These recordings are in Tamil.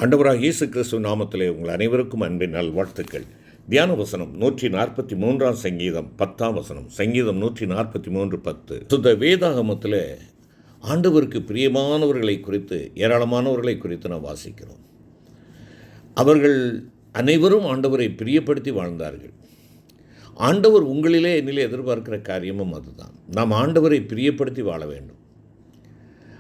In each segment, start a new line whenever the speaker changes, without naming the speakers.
ஆண்டவராக இயேசு கிறிஸ்துவ நாமத்திலே உங்கள் அனைவருக்கும் அன்பின் நல்வாழ்த்துக்கள். தியான வசனம் 143 சங்கீதம் 10 வசனம். சங்கீதம் 143:10. சுத்த வேதாகமத்தில் ஆண்டவருக்கு பிரியமானவர்களை குறித்து, ஏராளமானவர்களை குறித்து நாம் வாசிக்கிறோம். அவர்கள் அனைவரும் ஆண்டவரை பிரியப்படுத்தி வாழ்ந்தார்கள். ஆண்டவர் உங்களிலே என்னிலே எதிர்பார்க்கிற காரியமும் அதுதான். நாம் ஆண்டவரை பிரியப்படுத்தி வாழ வேண்டும்.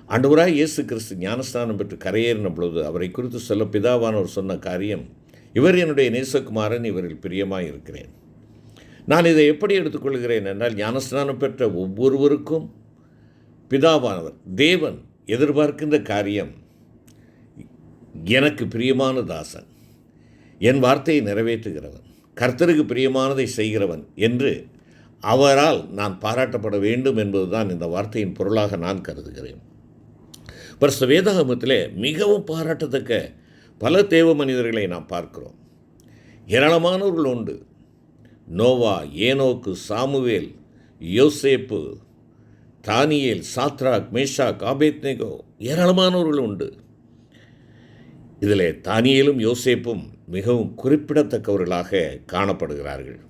ஆண்டவராக இயேசு கிறிஸ்து ஞானஸ்நானம் பெற்று கரையேறின பொழுது அவரை குறித்து சொல்ல பிதாவானவர் சொன்ன காரியம், இவர் என்னுடைய நேசகுமாரன், இவரில் பிரியமாக இருக்கிறேன். நான் இதை எப்படி எடுத்துக்கொள்கிறேன் என்றால், ஞானஸ்நானம் பெற்ற ஒவ்வொருவருக்கும் பிதாவானவர் தேவன் எதிர்பார்க்கின்ற காரியம், எனக்கு பிரியமான தாசன், என் வார்த்தையை நிறைவேற்றுகிறவன், கர்த்தருக்கு பிரியமானதை செய்கிறவன் என்று அவரால் நான் பாராட்டப்பட வேண்டும் என்பதுதான் இந்த வார்த்தையின் பொருளாக நான் கருதுகிறேன். பரிசுத்த வேதாகமத்திலே மிகவும் பாராட்டத்தக்க பல தேவ மனிதர்களை நாம் பார்க்கிறோம். ஏராளமானவர்கள் உண்டு. நோவா, ஏனோக்கு, சாமுவேல், யோசேப்பு, தானியேல், சாத்ராக், மேஷாக், ஆபேத்நேகோ, ஏராளமானவர்கள் உண்டு. இதில் தானியேலும் யோசேப்பும் மிகவும் குறிப்பிடத்தக்கவர்களாக காணப்படுகிறார்கள்.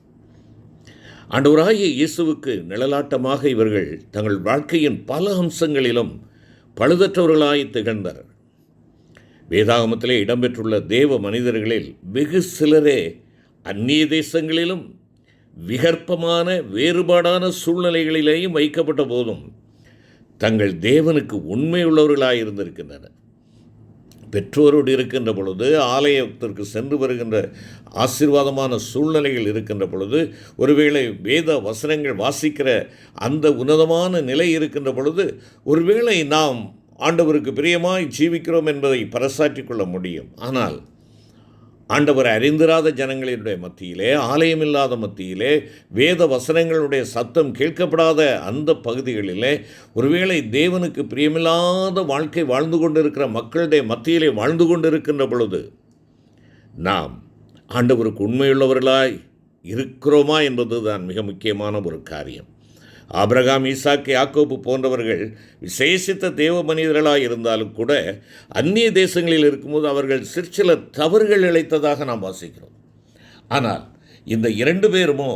ஆண்டவராகிய இயேசுவுக்கு நிழலாட்டமாக இவர்கள் தங்கள் வாழ்க்கையின் பல அம்சங்களிலும் பழுதற்றவர்களாய் திகழ்ந்தனர். வேதாகமத்திலே இடம்பெற்றுள்ள தேவ மனிதர்களில் வெகு சிலரே அந்நிய தேசங்களிலும் விகற்பமான வேறுபாடான சூழ்நிலைகளிலேயும் வைக்கப்பட்ட போதும் தங்கள் தேவனுக்கு உண்மையுள்ளவர்களாய் இருந்திருக்கின்றனர். பெற்றோரோடு இருக்கின்ற பொழுது, ஆலயத்திற்கு சென்று வருகின்ற ஆசீர்வாதமான சூழ்நிலைகள் இருக்கின்ற பொழுது, ஒருவேளை வேத வசனங்கள் வாசிக்கிற அந்த உன்னதமான நிலை இருக்கின்ற பொழுது, ஒருவேளை நாம் ஆண்டவருக்கு பிரியமாய் ஜீவிக்கிறோம் என்பதை பறைசாற்றிக் கொள்ள முடியும். ஆனால் ஆண்டவர் அறிந்திராத ஜனங்களினுடைய மத்தியிலே, ஆலயமில்லாத மத்தியிலே, வேத வசனங்களுடைய சத்தம் கேட்கப்படாத அந்த பகுதிகளிலே, ஒருவேளை தேவனுக்கு பிரியமில்லாத வாழ்க்கை வாழ்ந்து கொண்டிருக்கிற மக்களுடைய மத்தியிலே வாழ்ந்து கொண்டிருக்கின்ற பொழுது, நாம் ஆண்டவருக்கு உண்மையுள்ளவர்களாய் இருக்கிறோமா என்பது தான் மிக முக்கியமான ஒரு காரியம். ஆபிரகாம், ஈசாக்கு, யாக்கோபு போன்றவர்கள் விசேஷித்த தேவ மனிதர்களாக இருந்தாலும் கூட அந்நிய தேசங்களில் இருக்கும்போது அவர்கள் சிற்சில தவறுகள் இழைத்ததாக நாம் வாசிக்கிறோம். ஆனால் இந்த 2 பேருமோ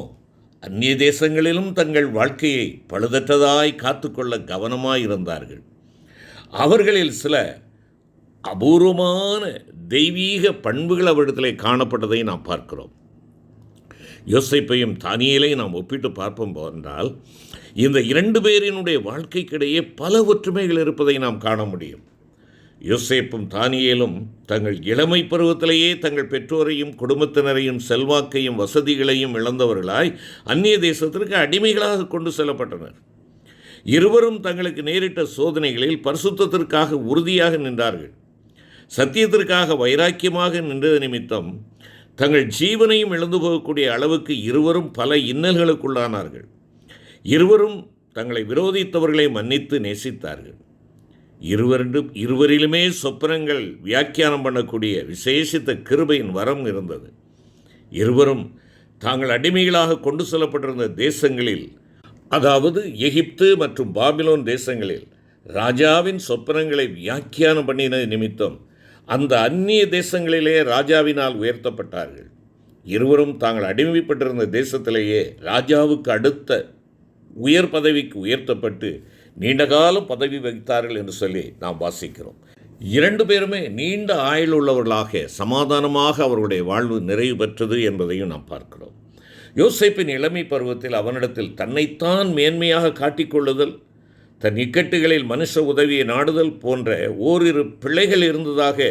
அந்நிய தேசங்களிலும் தங்கள் வாழ்க்கையை பழுதற்றதாய் காத்துக்கொள்ள கவனமாய் இருந்தார்கள். அவர்களில் சில அபூர்வமான தெய்வீக பண்புகள் அவரிடத்திலே காணப்பட்டதை நாம் பார்க்கிறோம். யோசேப்பையும் தானியேலையும் நாம் ஒப்பிட்டு பார்ப்போம் என்றால், இந்த 2 பேரினுடைய வாழ்க்கைக்கிடையே பல ஒற்றுமைகள் இருப்பதை நாம் காண முடியும். யோசேப்பும் தானியேலும் தங்கள் இளமை பருவத்திலேயே தங்கள் பெற்றோரையும் குடும்பத்தினரையும் செல்வாக்கையும் வசதிகளையும் இழந்தவர்களாய் அந்நிய தேசத்திற்கு அடிமைகளாக கொண்டு செல்லப்பட்டனர். இருவரும் தங்களுக்கு நேரிட்ட சோதனைகளில் பரிசுத்தத்திற்காக உறுதியாக நின்றார்கள். சத்தியத்திற்காக வைராக்கியமாக நின்றது நிமித்தம் தங்கள் ஜீவனையும் இழந்து போகக்கூடிய அளவுக்கு இருவரும் பல இன்னல்களுக்குள்ளானார்கள். இருவரும் தங்களை விரோதித்தவர்களை மன்னித்து நேசித்தார்கள். இருவரிலுமே சொப்பனங்கள் வியாக்கியானம் பண்ணக்கூடிய விசேஷித்த கிருபையின் வரம் இருந்தது. இருவரும் தாங்கள் அடிமைகளாக கொண்டு செல்லப்பட்டிருந்த தேசங்களில், அதாவது எகிப்து மற்றும் பாபிலோன் தேசங்களில் ராஜாவின் சொப்பனங்களை வியாக்கியானம் பண்ணின நிமித்தம் அந்த அந்நிய தேசங்களிலே ராஜாவினால் உயர்த்தப்பட்டார்கள். இருவரும் தாங்கள் அடிமைப்பட்டிருந்த தேசத்திலேயே ராஜாவுக்கு அடுத்த உயர் பதவிக்கு உயர்த்தப்பட்டு நீண்டகாலம் பதவி வகித்தார்கள் என்று சொல்லி நாம் வாசிக்கிறோம். 2 பேருமே நீண்ட ஆயுள் உள்ளவர்களாக சமாதானமாக அவர்களுடைய வாழ்வு நிறைவு பெற்றது என்பதையும் நாம் பார்க்கிறோம். யோசேப்பின் இளமை பருவத்தில் அவனிடத்தில் தன்னைத்தான் மேன்மையாக காட்டிக்கொள்ளுதல், தன் இக்கட்டுகளில் மனுஷ உதவியை நாடுதல் போன்ற ஓரிரு பிழைகள் இருந்ததாக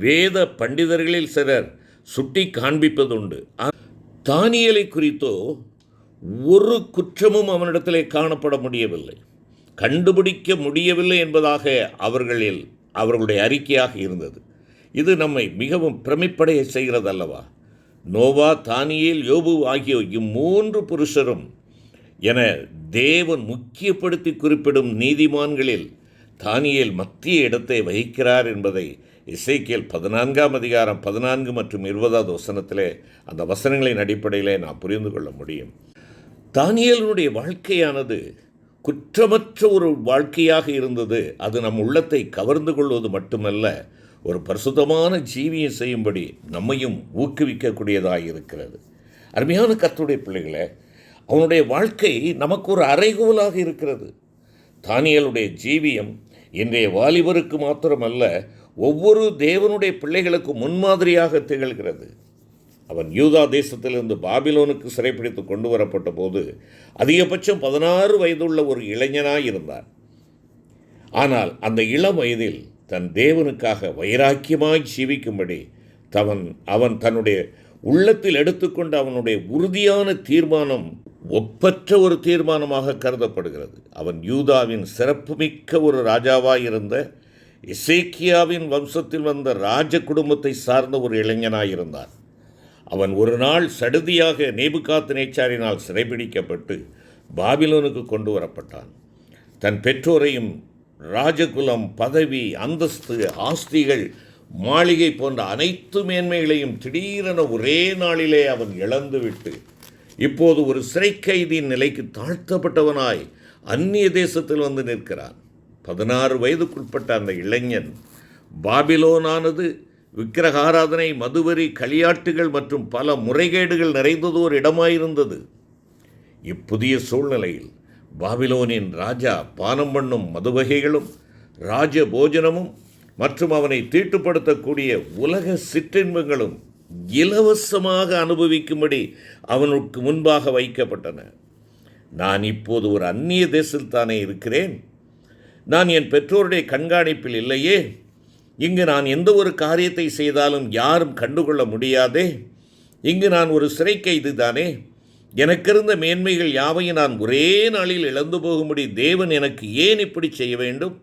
வேத பண்டிதர்களில் சிலர் சுட்டி காண்பிப்பதுண்டு. தானியேலை குறித்தோ ஒரு குற்றமும் அவனிடத்திலே காணப்பட முடியவில்லை, கண்டுபிடிக்க முடியவில்லை என்பதாக அவர்களுடைய அறிக்கையாக இருந்தது. இது நம்மை மிகவும் பிரமிப்படைய செய்கிறது அல்லவா? நோவா, தானியேல், யோபு ஆகிய 3 புருஷரும் என தேவன் முக்கியப்படுத்தி குறிப்பிடும் நீதிமான்களில் தானியேல் மத்திய இடத்தை வகிக்கிறார் என்பதை எசேக்கியேல் 14 மற்றும் 20 வசனத்திலே அந்த வசனங்களின் அடிப்படையிலே நாம் புரிந்து கொள்ள முடியும். தானியேலுடைய வாழ்க்கையானது குற்றமற்ற ஒரு வாழ்க்கையாக இருந்தது. அது நம் உள்ளத்தை கவர்ந்து கொள்வது மட்டுமல்ல, ஒரு பரிசுத்தமான ஜீவியம் செய்யும்படி நம்மையும் ஊக்குவிக்கக்கூடியதாக இருக்கிறது. அருமையான கர்த்தருடைய பிள்ளைகளை, அவனுடைய வாழ்க்கை நமக்கு ஒரு அறைகோலாக இருக்கிறது. தானியேலுடைய ஜீவியம் இன்றைய வாலிபருக்கு மாத்திரமல்ல, ஒவ்வொரு தேவனுடைய பிள்ளைகளுக்கு முன்மாதிரியாக திகழ்கிறது. அவன் யூதா தேசத்திலிருந்து பாபிலோனுக்கு சிறைப்பிடித்து கொண்டு வரப்பட்ட போது அதிகபட்சம் 16 வயதுள்ள ஒரு இளைஞனாய் இருந்தான். ஆனால் அந்த இளம் வயதில் தன் தேவனுக்காக வைராக்கியமாய் ஜீவிக்கும்படி அவன் தன்னுடைய உள்ளத்தில் எடுத்துக்கொண்ட அவனுடைய உறுதியான தீர்மானம் ஒப்பற்ற ஒரு தீர்மானமாக கருதப்படுகிறது. அவன் யூதாவின் சிறப்புமிக்க ஒரு ராஜாவாய் இருந்த எசேக்கியாவின் வம்சத்தில் வந்த ராஜ குடும்பத்தை சார்ந்த ஒரு இளைஞனாயிருந்தான். அவன் ஒரு நாள் சடுதியாக நேபுகாத்நேச்சாரினால் சிறைபிடிக்கப்பட்டு பாபிலோனுக்கு கொண்டு வரப்பட்டான். தன் பெற்றோரையும் ராஜகுலம், பதவி, அந்தஸ்து, ஆஸ்திகள், மாளிகை போன்ற அனைத்து மேன்மைகளையும் திடீரென ஒரே நாளிலே அவன் இழந்துவிட்டு இப்போது ஒரு சிறை கைதியின் நிலைக்கு தாழ்த்தப்பட்டவனாய் அந்நிய தேசத்தில் வந்து நிற்கிறான். 16 வயதுக்குட்பட்ட அந்த இளைஞன் பாபிலோனானது விக்கிரகாராதனை, மதுவரி, களியாட்டுகள் மற்றும் பல முறைகேடுகள் நிறைந்தது ஒரு இடமாயிருந்தது. இப்புதிய சூழ்நிலையில் பாபிலோனின் ராஜா பானம் பண்ணும் மதுவகைகளும் ராஜ போஜனமும் மற்றும் அவனை தீட்டுப்படுத்தக்கூடிய உலக சிற்றின்பங்களும் இலவசமாக அனுபவிக்கும்படி அவனுக்கு முன்பாக வைக்கப்பட்டன. நான் இப்போது ஒரு அந்நிய தேசத்தானே இருக்கிறேன். நான் என் பெற்றோருடைய கண்காணிப்பில் இல்லையே. இங்கு நான் எந்த ஒரு காரியத்தை செய்தாலும் யாரும் கண்டுகொள்ள முடியாதே. இங்கு நான் ஒரு சிறை கைது தானே. எனக்கிருந்த மேன்மைகள் யாவையும் நான் ஒரே நாளில் இழந்து போகும்படி தேவன் எனக்கு ஏன் இப்படி செய்ய வேண்டும்?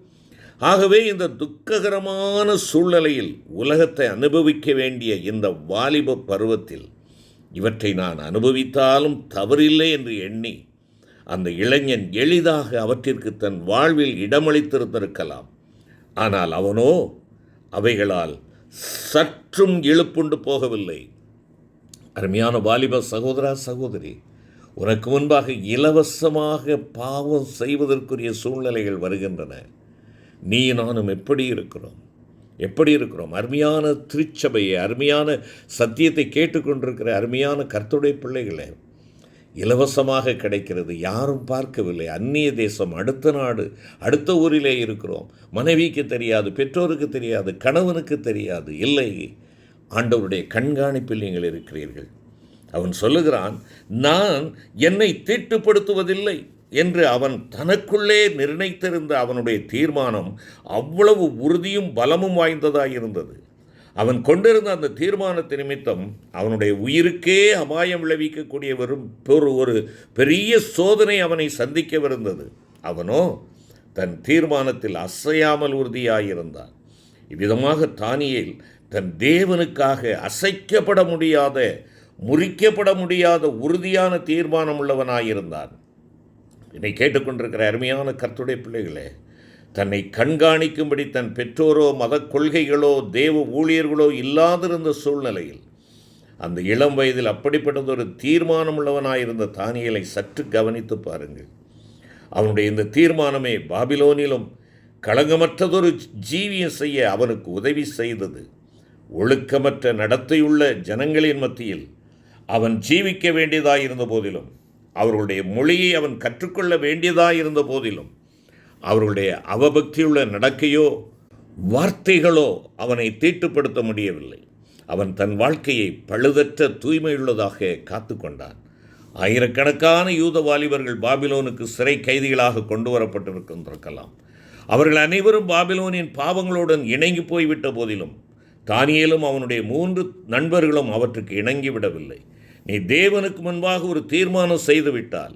ஆகவே இந்த துக்ககரமான சூழ்நிலையில் உலகத்தை அனுபவிக்க வேண்டிய இந்த வாலிப பருவத்தில் இவற்றை நான் அனுபவித்தாலும் தவறில்லை என்று எண்ணி அந்த இளைஞன் எளிதாக அவற்றிற்கு தன் வாழ்வில் இடமளித்திருந்திருக்கலாம். ஆனால் அவனோ அவைகளால் சற்றும் இழுப்புண்டு போகவில்லை. அருமையான வாலிப சகோதரா, சகோதரி, உனக்கு முன்பாக இலவசமாக பாவம் செய்வதற்குரிய சூழ்நிலைகள் வருகின்றன. நீ நானும் எப்படி இருக்கிறோம்? அருமையான திருச்சபையை, அருமையான சத்தியத்தை கேட்டுக்கொண்டிருக்கிற அருமையான கர்த்தருடைய பிள்ளைகளே, இலவசமாக கிடைக்கிறது, யாரும் பார்க்கவில்லை. அந்நிய தேசம், அடுத்த நாடு, அடுத்த ஊரிலே இருக்கிறோம். மனைவிக்கு தெரியாது, பெற்றோருக்கு தெரியாது, கணவனுக்கு தெரியாது. இல்லை, ஆண்டவருடைய கண்காணிப்பில் நீங்கள் இருக்கிறீர்கள். அவன் சொல்லுகிறான், நான் என்னை தீட்டுப்படுத்துவதில்லை என்று அவன் தனக்குள்ளே நிர்ணயித்திருந்த அவனுடைய தீர்மானம் அவ்வளவு உறுதியும் பலமும் வாய்ந்ததாயிருந்தது. அவன் கொண்டிருந்த அந்த தீர்மானத்து நிமித்தம் அவனுடைய உயிருக்கே அபாயம் விளைவிக்கக்கூடிய ஒரு பெரிய சோதனை அவனை சந்திக்கவிருந்தது. அவனோ தன் தீர்மானத்தில் அசையாமல் உறுதியாயிருந்தான். இவ்விதமாக தானியேல் தன் தேவனுக்காக அசைக்கப்பட முடியாத, முறிக்கப்பட முடியாத உறுதியான தீர்மானம் உள்ளவனாயிருந்தான். என்னை கேட்டுக்கொண்டிருக்கிற அருமையான கர்த்தருடைய பிள்ளைகளே, தன்னை கண்காணிக்கும்படி தன் பெற்றோரோ, மத கொள்கைகளோ, தேவ ஊழியர்களோ இல்லாதிருந்த சூழ்நிலையில் அந்த இளம் வயதில் அப்படிப்பட்டதொரு தீர்மானம் உள்ளவனாயிருந்த தானியேலை சற்று கவனித்து பாருங்கள். அவனுடைய இந்த தீர்மானமே பாபிலோனிலும் களங்கமற்றதொரு ஜீவியம் செய்ய அவனுக்கு உதவி செய்தது. ஒழுக்கமற்ற நடத்தையுள்ள ஜனங்களின் மத்தியில் அவன் ஜீவிக்க வேண்டியதாயிருந்த போதிலும், அவர்களுடைய மொழியை அவன் கற்றுக்கொள்ள வேண்டியதாயிருந்த போதிலும், அவர்களுடைய அவபக்தியுள்ள நடக்கையோ வார்த்தைகளோ அவனை தீட்டுப்படுத்த முடியவில்லை. அவன் தன் வாழ்க்கையை பழுதற்ற தூய்மையுள்ளதாக காத்து கொண்டான். ஆயிரக்கணக்கான யூத வாலிபர்கள் பாபிலோனுக்கு சிறை கைதிகளாக கொண்டு வரப்பட்டிருக்கின்றிருக்கலாம். அவர்கள் அனைவரும் பாபிலோனின் பாவங்களுடன் இணங்கி போய்விட்ட போதிலும் தானியேலும் அவனுடைய 3 நண்பர்களும் அவற்றுக்கு இணங்கிவிடவில்லை. நீ தேவனுக்கு முன்பாக ஒரு தீர்மானம் செய்துவிட்டால்,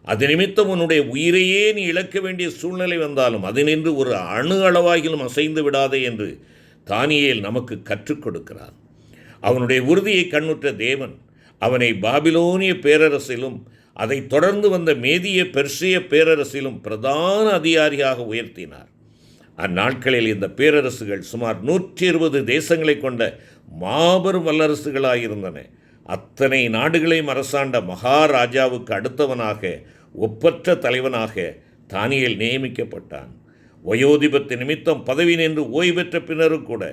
அது நிமித்தம் உன்னுடைய உயிரையே நீ இழக்க வேண்டிய சூழ்நிலை வந்தாலும் அதனின்று ஒரு அணு அளவாகிலும் அசைந்து விடாதே என்று தானியேல் நமக்கு கற்றுக் கொடுக்கிறான். அவனுடைய உறுதியை கண்ணுற்ற தேவன் அவனை பாபிலோனிய பேரரசிலும் அதைத் தொடர்ந்து வந்த மேதிய பெர்சிய பேரரசிலும் பிரதான அதிகாரியாக உயர்த்தினார். அந்நாட்களில் இந்த பேரரசுகள் சுமார் 120 தேசங்களை கொண்ட மாபெரும் வல்லரசுகளாயிருந்தன. அத்தனை நாடுகளையும் அரசாண்ட மகாராஜாவுக்கு அடுத்தவனாக, ஒப்பற்ற தலைவனாக தானியேல் நியமிக்கப்பட்டான். வயோதிபத்து நிமித்தம் பதவி நின்று ஓய்வு பெற்ற பின்னரும் கூட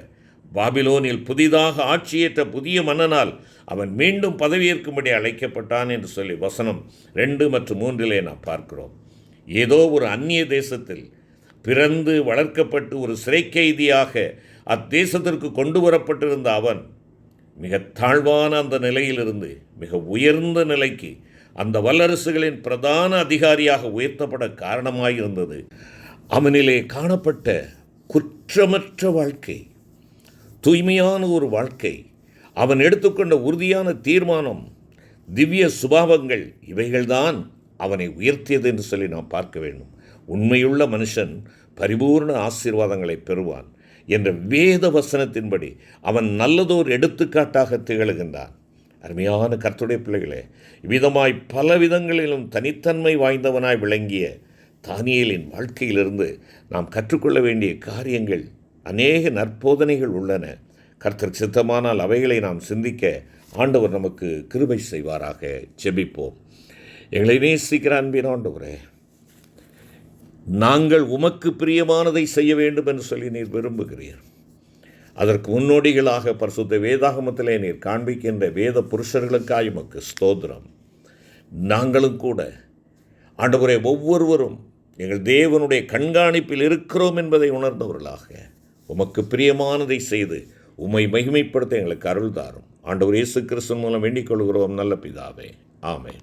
பாபிலோனில் புதிதாக ஆட்சியேற்ற புதிய மன்னனால் அவன் மீண்டும் பதவியேற்கும்படி அழைக்கப்பட்டான் என்று சொல்லி வசனம் 2 மற்றும் 3 நாம் பார்க்கிறோம். ஏதோ ஒரு அந்நிய தேசத்தில் பிறந்து வளர்க்கப்பட்டு ஒரு சிறை கைதியாக அத்தேசத்திற்கு கொண்டு வரப்பட்டிருந்த அவன் மிக தாழ்வான அந்த நிலையிலிருந்து மிக உயர்ந்த நிலைக்கு அந்த வல்லரசுகளின் பிரதான அதிகாரியாக உயர்த்தப்பட காரணமாயிருந்தது அவனிலே காணப்பட்ட குற்றமற்ற வாழ்க்கை, தூய்மையான ஒரு வாழ்க்கை, அவன் எடுத்துக்கொண்ட உறுதியான தீர்மானம், திவ்ய சுபாவங்கள், இவைகள்தான் அவனை உயர்த்தியது என்று சொல்லி நாம் பார்க்க வேண்டும். உண்மையுள்ள மனுஷன் பரிபூர்ண ஆசீர்வாதங்களை பெறுவான் என்ற வேத வசனத்தின்படி அவன் நல்லதோர் எடுத்துக்காட்டாக திகழ்கின்றான். அருமையான கர்த்தருடைய பிள்ளைகளே, இவ்விதமாய் பல விதங்களிலும் தனித்தன்மை வாய்ந்தவனாய் விளங்கிய தானியேலின் வாழ்க்கையிலிருந்து நாம் கற்றுக்கொள்ள வேண்டிய காரியங்கள், அநேக நற்போதனைகள் உள்ளன. கர்த்தர் சித்தமானால் அவைகளை நாம் சிந்திக்க ஆண்டவர் நமக்கு கிருபை செய்வாராக. ஜெபிப்போம். எங்களை நேசிக்கிற அன்பின் ஆண்டவரே, நாங்கள் உமக்கு பிரியமானதை செய்ய வேண்டும் என்று சொல்லி நீர் விரும்புகிறீர். அதற்கு முன்னோடிகளாக பரிசுத்த வேதாகமத்திலே நீர் காண்பிக்கின்ற வேத புருஷர்களுக்காய் உமக்கு ஸ்தோத்திரம். நாங்களும் கூட ஆண்டவரே, ஒவ்வொருவரும் எங்கள் தேவனுடைய கண்காணிப்பில் இருக்கிறோம் என்பதை உணர்ந்தவர்களாக உமக்கு பிரியமானதை செய்து உம்மை மகிமைப்படுத்த எங்களுக்கு அருள் தாரும். ஆண்டவர் இயேசு கிறிஸ்து மூலம் வேண்டிக் கொள்கிறோம் நல்ல பிதாவே. ஆமென்.